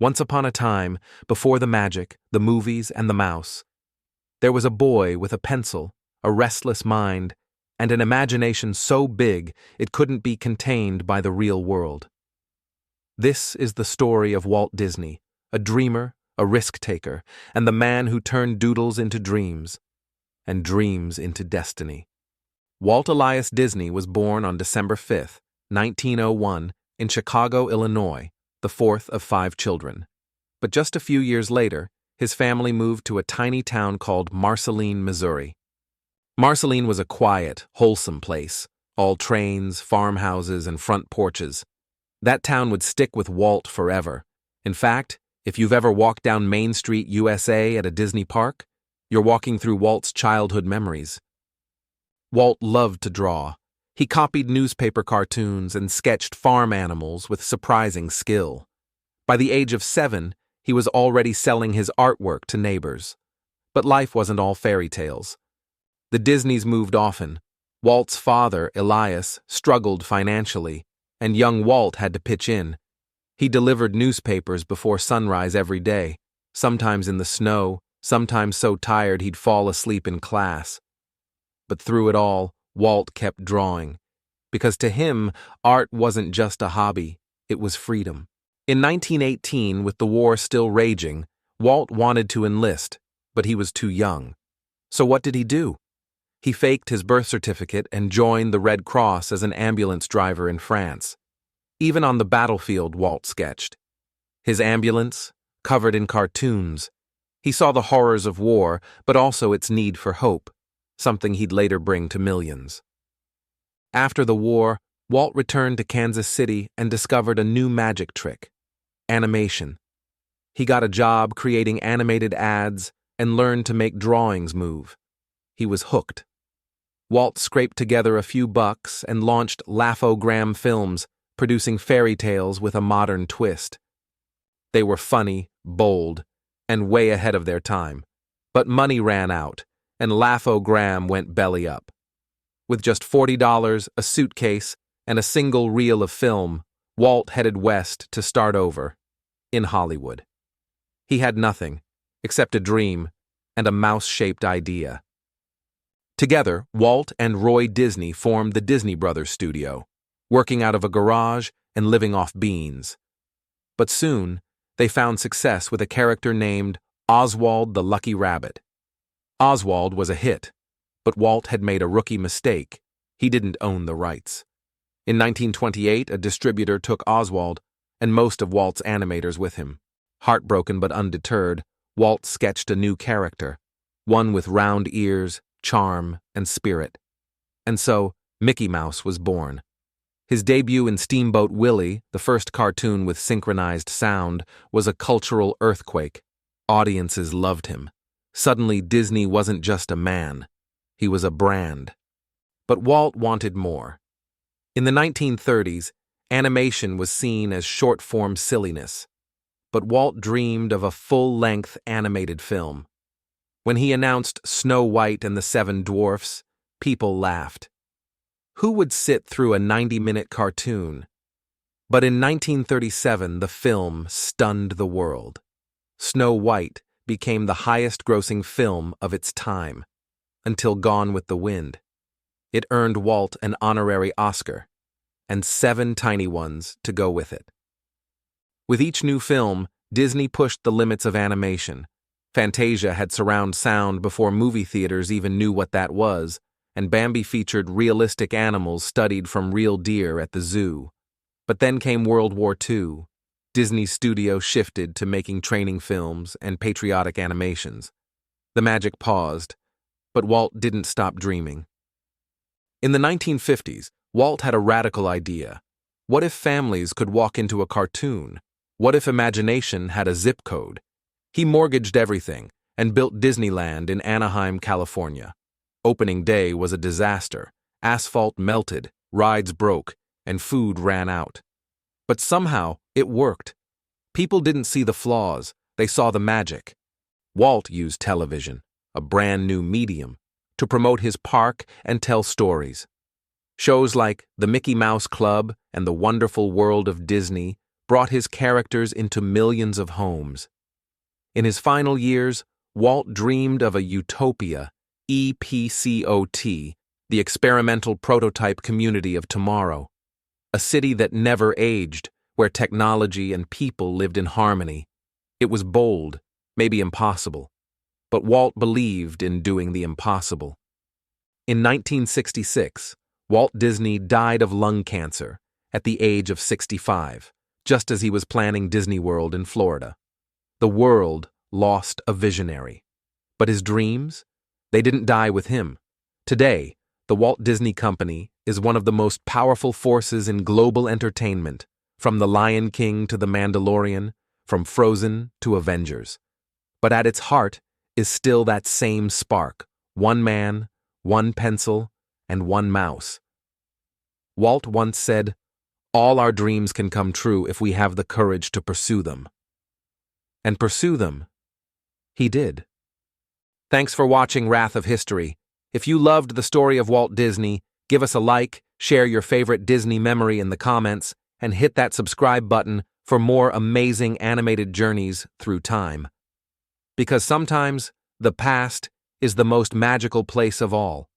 Once upon a time, before the magic, the movies, and the mouse, there was a boy with a pencil, a restless mind, and an imagination so big it couldn't be contained by the real world. This is the story of Walt Disney, a dreamer, a risk-taker, and the man who turned doodles into dreams, and dreams into destiny. Walt Elias Disney was born on December 5, 1901, in Chicago, Illinois, the fourth of 5 children. But just a few years later, his family moved to a tiny town called Marceline, Missouri. Marceline was a quiet, wholesome place, all trains, farmhouses, and front porches. That town would stick with Walt forever. In fact, if you've ever walked down Main Street, USA at a Disney park, you're walking through Walt's childhood memories. Walt loved to draw. He copied newspaper cartoons and sketched farm animals with surprising skill. By the age of 7, he was already selling his artwork to neighbors. But life wasn't all fairy tales. The Disneys moved often. Walt's father, Elias, struggled financially, and young Walt had to pitch in. He delivered newspapers before sunrise every day, sometimes in the snow, sometimes so tired he'd fall asleep in class. But through it all, Walt kept drawing, because to him, art wasn't just a hobby, it was freedom. In 1918, with the war still raging, Walt wanted to enlist, but he was too young. So what did he do? He faked his birth certificate and joined the Red Cross as an ambulance driver in France. Even on the battlefield, Walt sketched. His ambulance, covered in cartoons. He saw the horrors of war, but also its need for hope, something he'd later bring to millions. After the war, Walt returned to Kansas City and discovered a new magic trick: animation. He got a job creating animated ads and learned to make drawings move. He was hooked. Walt scraped together a few bucks and launched Laugh-O-Gram Films, producing fairy tales with a modern twist. They were funny, bold, and way ahead of their time. But money ran out, and Laugh-O-Gram went belly up. With just $40, a suitcase, and a single reel of film, Walt headed west to start over, in Hollywood. He had nothing, except a dream and a mouse-shaped idea. Together, Walt and Roy Disney formed the Disney Brothers studio, working out of a garage and living off beans. But soon, they found success with a character named Oswald the Lucky Rabbit. Oswald was a hit, but Walt had made a rookie mistake. He didn't own the rights. In 1928, a distributor took Oswald and most of Walt's animators with him. Heartbroken but undeterred, Walt sketched a new character, one with round ears, charm, and spirit. And so, Mickey Mouse was born. His debut in Steamboat Willie, the first cartoon with synchronized sound, was a cultural earthquake. Audiences loved him. Suddenly, Disney wasn't just a man. He was a brand. But Walt wanted more. In the 1930s, animation was seen as short-form silliness. But Walt dreamed of a full-length animated film. When he announced Snow White and the Seven Dwarfs, people laughed. Who would sit through a 90-minute cartoon? But in 1937, the film stunned the world. Snow White became the highest-grossing film of its time, until Gone with the Wind. It earned Walt an honorary Oscar, and 7 tiny ones to go with it. With each new film, Disney pushed the limits of animation. Fantasia had surround sound before movie theaters even knew what that was, and Bambi featured realistic animals studied from real deer at the zoo. But then came World War II. Disney's studio shifted to making training films and patriotic animations. The magic paused, but Walt didn't stop dreaming. In the 1950s, Walt had a radical idea. What if families could walk into a cartoon? What if imagination had a zip code? He mortgaged everything and built Disneyland in Anaheim, California. Opening day was a disaster. Asphalt melted, rides broke, and food ran out. But somehow, it worked. People didn't see the flaws, they saw the magic. Walt used television, a brand new medium, to promote his park and tell stories. Shows like The Mickey Mouse Club and The Wonderful World of Disney brought his characters into millions of homes. In his final years, Walt dreamed of a utopia, EPCOT, the experimental prototype community of tomorrow. A city that never aged, where technology and people lived in harmony. It was bold, maybe impossible, but Walt believed in doing the impossible. In 1966, Walt Disney died of lung cancer at the age of 65, just as he was planning Disney World in Florida. The world lost a visionary. But his dreams? They didn't die with him. Today, the Walt Disney Company is one of the most powerful forces in global entertainment, from The Lion King to The Mandalorian, from Frozen to Avengers. But at its heart is still that same spark, one man, one pencil, and one mouse. Walt once said, "All our dreams can come true if we have the courage to pursue them." And pursue them, he did. Thanks for watching Wrath of History. If you loved the story of Walt Disney, give us a like, share your favorite Disney memory in the comments, and hit that subscribe button for more amazing animated journeys through time. Because sometimes, the past is the most magical place of all.